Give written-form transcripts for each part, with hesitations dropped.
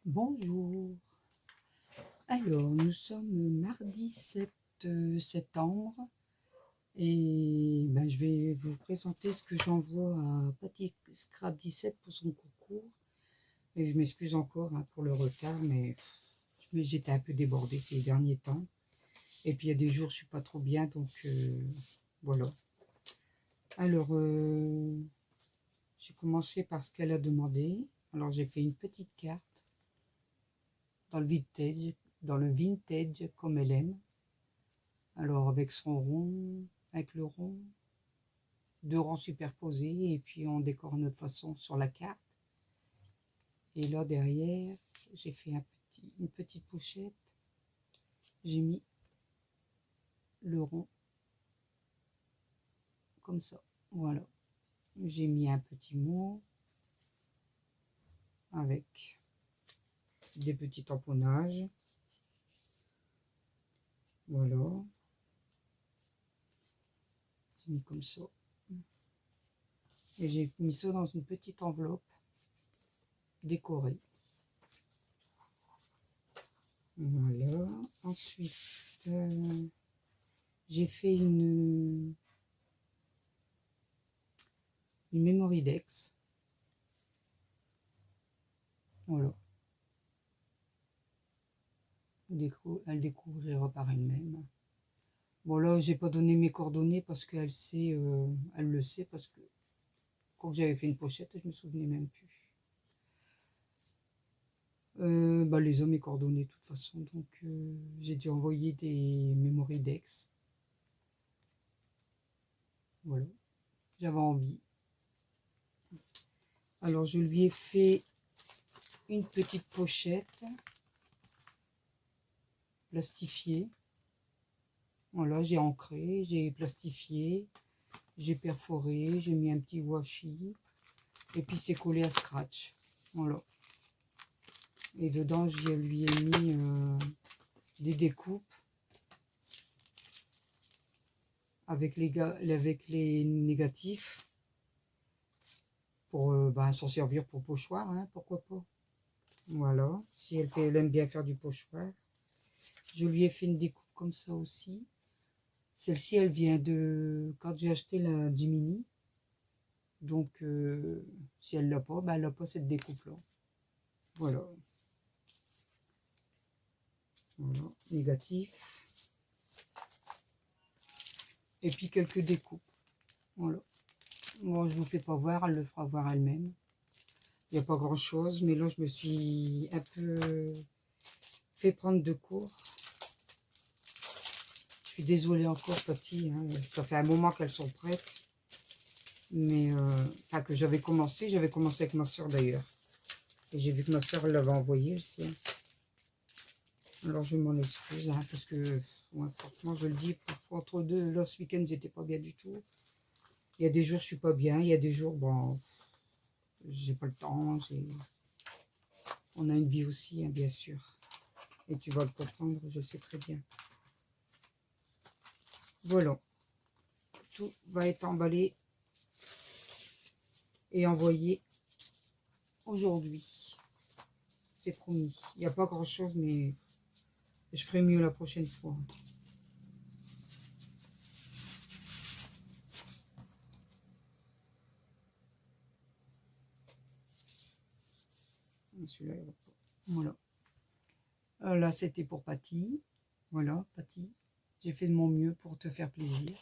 Bonjour. Alors, nous sommes mardi 7 septembre et je vais vous présenter ce que j'envoie à Patty Scrap 17 pour son concours. Et je m'excuse encore pour le retard, mais j'étais un peu débordée ces derniers temps. Et puis il y a des jours, je suis pas trop bien, donc voilà. Alors, j'ai commencé par ce qu'elle a demandé. Alors, j'ai fait une petite carte dans le vintage comme elle aime. Alors avec son rond, avec le rond, deux rangs superposés et puis on décore une autre façon sur la carte. Et là derrière, j'ai fait une petite pochette. J'ai mis le rond comme ça. Voilà. J'ai mis un petit mot avec des petits tamponnages. Voilà. J'ai mis comme ça. Et j'ai mis ça dans une petite enveloppe décorée. Voilà. Ensuite, j'ai fait une memory dex. Voilà. Elle découvrira par elle-même. Bon là, j'ai pas donné mes coordonnées parce qu'elle sait, elle le sait parce que quand j'avais fait une pochette, je me souvenais même plus. Les hommes mes coordonnées de toute façon, donc j'ai dû envoyer des memory dex. Voilà, j'avais envie. Alors je lui ai fait une petite pochette plastifiée. Voilà, j'ai ancré, j'ai plastifié, j'ai perforé, j'ai mis un petit washi et puis c'est collé à scratch. Voilà. Et dedans, je lui ai mis des découpes avec les négatifs pour s'en servir pour pochoir, hein, pourquoi pas. Voilà, si elle aime bien faire du pochoir. Je lui ai fait une découpe comme ça aussi. Celle-ci, elle vient de quand j'ai acheté la Dimini. Donc, si elle l'a pas, elle n'a pas cette découpe-là. Voilà. Voilà, négatif. Et puis quelques découpes. Voilà. Moi, je ne vous fais pas voir, elle le fera voir elle-même. Il n'y a pas grand chose, mais là je me suis un peu fait prendre de court. Je suis désolée encore, Patty, hein. Ça fait un moment qu'elles sont prêtes. Mais que j'avais commencé avec ma soeur d'ailleurs. Et j'ai vu que ma soeur l'avait envoyé aussi. Alors je m'en excuse, hein, parce que ouais, franchement je le dis, parfois entre deux, là ce week-end j'étais pas bien du tout. Il y a des jours je suis pas bien, il y a des jours, bon, j'ai pas le temps, on a une vie aussi, hein, bien sûr. Et tu vas le comprendre, je sais très bien. Voilà. Tout va être emballé et envoyé aujourd'hui. C'est promis. Il n'y a pas grand chose, mais je ferai mieux la prochaine fois. Celui-là, il va pas. Voilà. Là, c'était pour Patty. Voilà, Patty. J'ai fait de mon mieux pour te faire plaisir.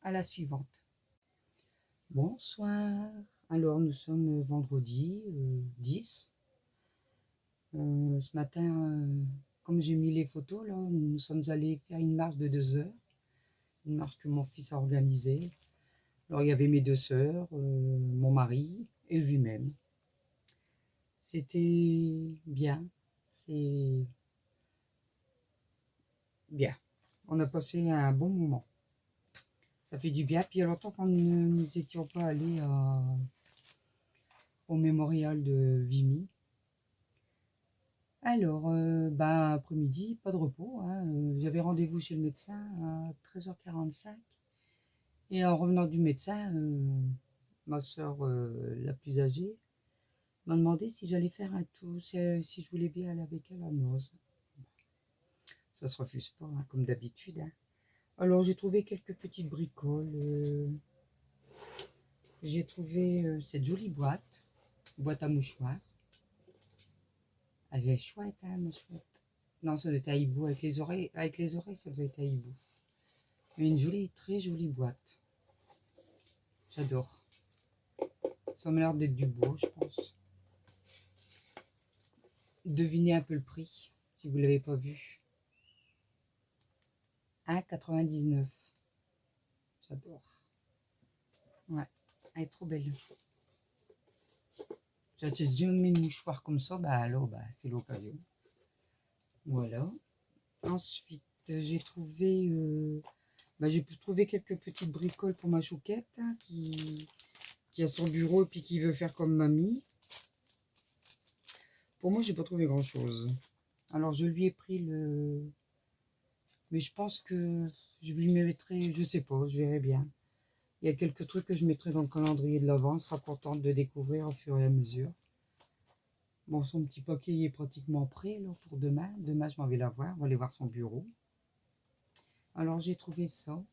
À la suivante. Bonsoir. Alors, nous sommes vendredi 10. Ce matin, comme j'ai mis les photos, là, nous sommes allés faire une marche de 2 heures. Une marche que mon fils a organisée. Alors, il y avait mes deux sœurs, mon mari et lui-même. C'était bien. C'est bien. On a passé un bon moment. Ça fait du bien. Puis il y a longtemps qu'on ne étions pas allés au mémorial de Vimy. Alors, après-midi, pas de repos, hein. J'avais rendez-vous chez le médecin à 13h45. Et en revenant du médecin, ma soeur la plus âgée, m'a demandé si j'allais faire un tour, si je voulais bien aller avec elle à Noz. Ça se refuse pas, hein, comme d'habitude. Hein. Alors j'ai trouvé quelques petites bricoles. J'ai trouvé cette jolie boîte à mouchoirs. Elle est chouette, hein, ma chouette. Non, ça doit être à hibou, avec les oreilles, ça doit être à hibou. Une jolie, très jolie boîte. J'adore. Ça m'a l'air d'être du bois, je pense. Devinez un peu le prix, si vous ne l'avez pas vu. 1,99 €. J'adore. Ouais, elle est trop belle. J'achète jamais une mouchoir comme ça, bah alors, bah, c'est l'occasion. Voilà. Ensuite, j'ai trouvé, j'ai pu trouver quelques petites bricoles pour ma chouquette, hein, qui a son bureau et puis qui veut faire comme mamie. Pour moi, j'ai pas trouvé grand-chose. Alors, je lui ai pris le... Mais je pense que je lui mettrai, je sais pas, je verrai bien. Il y a quelques trucs que je mettrai dans le calendrier de l'Avent. Elle sera contente de découvrir au fur et à mesure. Bon, son petit paquet il est pratiquement prêt là, pour demain. Demain, je m'en vais la voir. On va aller voir son bureau. Alors, j'ai trouvé ça.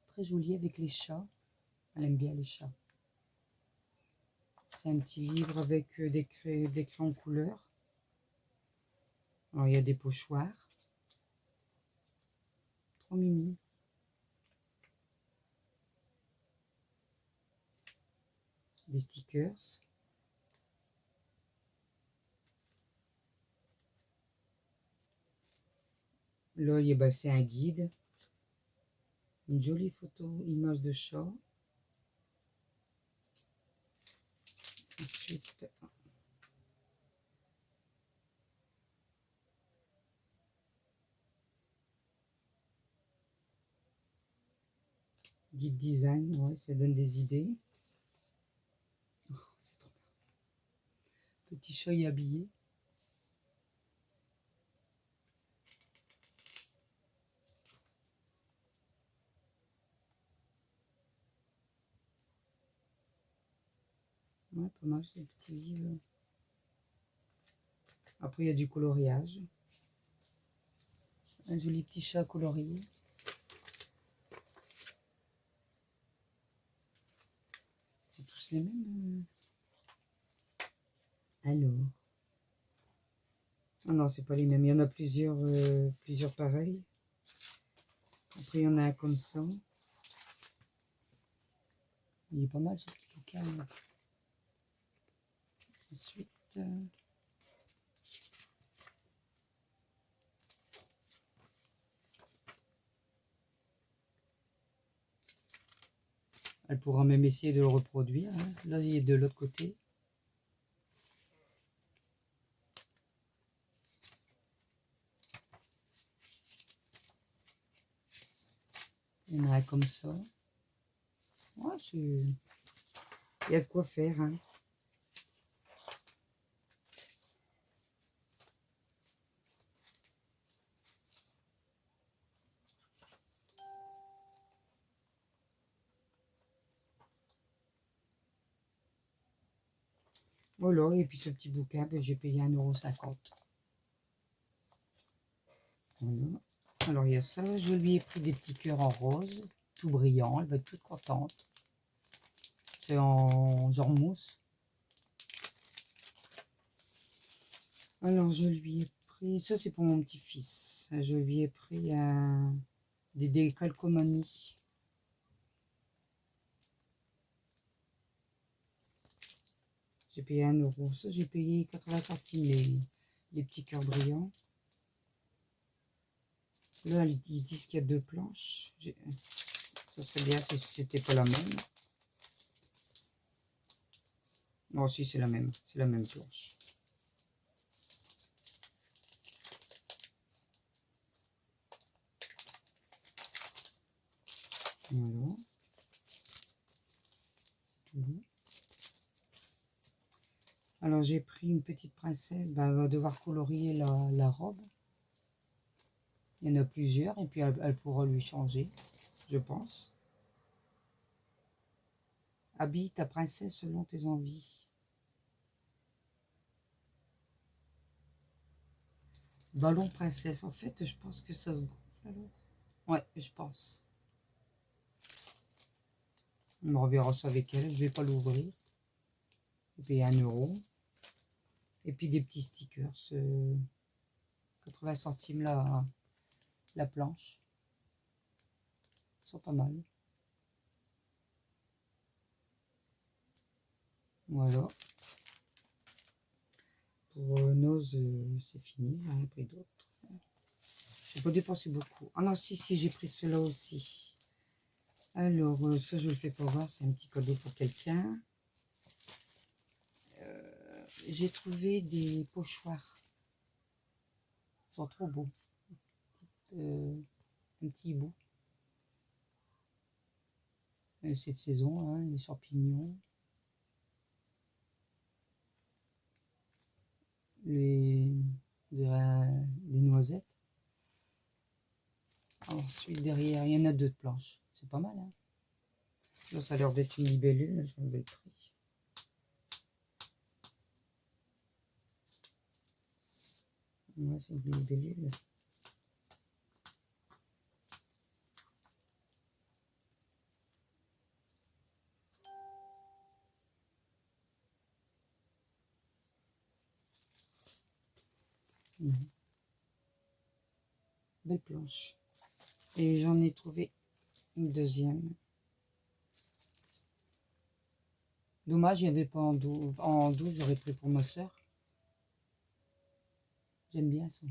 Très joli avec les chats. Elle aime bien les chats. C'est un petit livre avec des crayons couleur. Alors, il y a des pochoirs. Trop mimi. Des stickers. Là, c'est un guide. Une jolie photo, image de chat. Ensuite, guide design, ouais, ça donne des idées. Oh, c'est trop bien. Petit chat y habillé. Ouais, pas mal ce petit livre. Après, il y a du coloriage. Un joli petit chat colorié. C'est tous les mêmes. Alors. Ah non, c'est pas les mêmes. Il y en a plusieurs pareils. Après, il y en a un comme ça. Il est pas mal ce petit bouquin. Ensuite, elle pourra même essayer de le reproduire. Hein. Là, il est de l'autre côté. Il y en a un comme ça. Ouais, il y a de quoi faire. Hein. Voilà, et puis ce petit bouquin, j'ai payé 1,50 €. Voilà. Alors, il y a ça. Je lui ai pris des petits cœurs en rose, tout brillant. Elle va être toute contente. C'est en genre mousse. Alors, je lui ai pris... Ça, c'est pour mon petit-fils. Je lui ai pris des décalcomanies. J'ai payé 1 €. Ça, j'ai payé 80 centimes les petits cœurs brillants. Là, ils disent qu'il y a 2 planches. Ça serait bien si c'était pas la même. Non, si, c'est la même. C'est la même planche. Voilà. C'est tout bon. Alors, j'ai pris une petite princesse. Ben, elle va devoir colorier la robe. Il y en a plusieurs. Et puis, elle pourra lui changer, je pense. Habille ta princesse selon tes envies. Ballon princesse. En fait, je pense que ça se gonfle alors. Ouais, je pense. On reverra ça avec elle. Je vais pas l'ouvrir. Et puis 1 €. Et puis des petits stickers. 80 centimes la planche. Ils sont pas mal. Voilà. Pour Nose, c'est fini. J'en ai pris d'autres. J'ai pas dépensé beaucoup. Ah non, si, j'ai pris cela aussi. Alors, ça, je le fais pas voir. C'est un petit cadeau pour quelqu'un. J'ai trouvé des pochoirs. Ils sont trop beaux. Un petit hibou. Cette saison, hein, les champignons. Les noisettes. Ensuite, derrière, il y en a 2 de planches. C'est pas mal, hein. Là, ça a l'air d'être une libellule. Je vais enlever le prix. Ouais, c'est une libellule. Belle planche. Et j'en ai trouvé une deuxième. Dommage, il n'y avait pas en 12. En 12, j'aurais pris pour ma soeur. J'aime bien ça.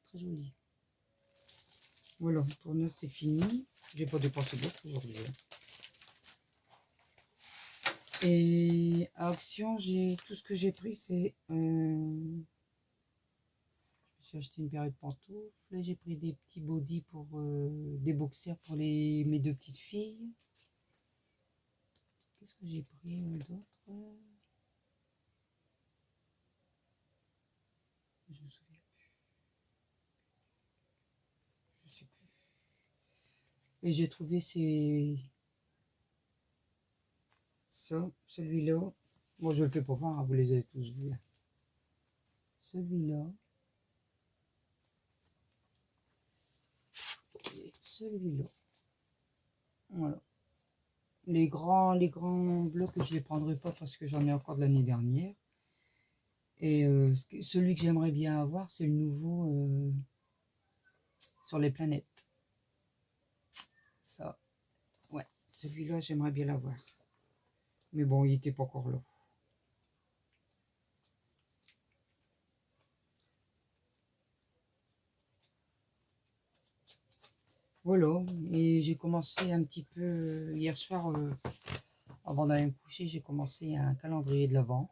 Très joli. Voilà, pour nous, c'est fini. J'ai pas dépensé beaucoup aujourd'hui. Et à Action, tout ce que j'ai pris, c'est... je me suis acheté une paire de pantoufles. J'ai pris des petits bodys pour des boxers pour mes 2 petites filles. Qu'est-ce que j'ai pris d'autre? Je me souviens plus. Je sais plus. Et j'ai trouvé celui-là. Moi, je le fais pour voir, hein, vous les avez tous vus. Celui-là. Et celui-là. Voilà. Les grands blocs, je ne les prendrai pas parce que j'en ai encore de l'année dernière. Et celui que j'aimerais bien avoir, c'est le nouveau sur les planètes. Ça, ouais, celui-là, j'aimerais bien l'avoir. Mais bon, il n'était pas encore là. Voilà, et j'ai commencé un petit peu hier soir, avant d'aller me coucher, j'ai commencé un calendrier de l'Avent.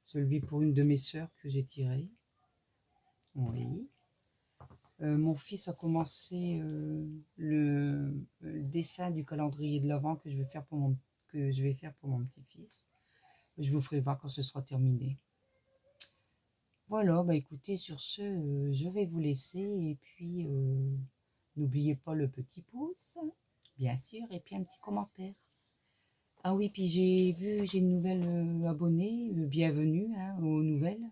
Celui pour une de mes sœurs que j'ai tiré. Oui. Mon fils a commencé le dessin du calendrier de l'Avent que je vais faire pour mon petit-fils. Je vous ferai voir quand ce sera terminé. Voilà, bah écoutez, sur ce, je vais vous laisser et puis n'oubliez pas le petit pouce, bien sûr, et puis un petit commentaire. Ah oui, puis j'ai une nouvelle abonnée, bienvenue hein, aux nouvelles.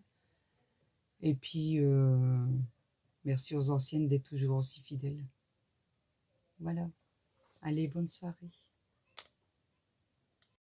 Et puis, merci aux anciennes d'être toujours aussi fidèles. Voilà. Allez, bonne soirée.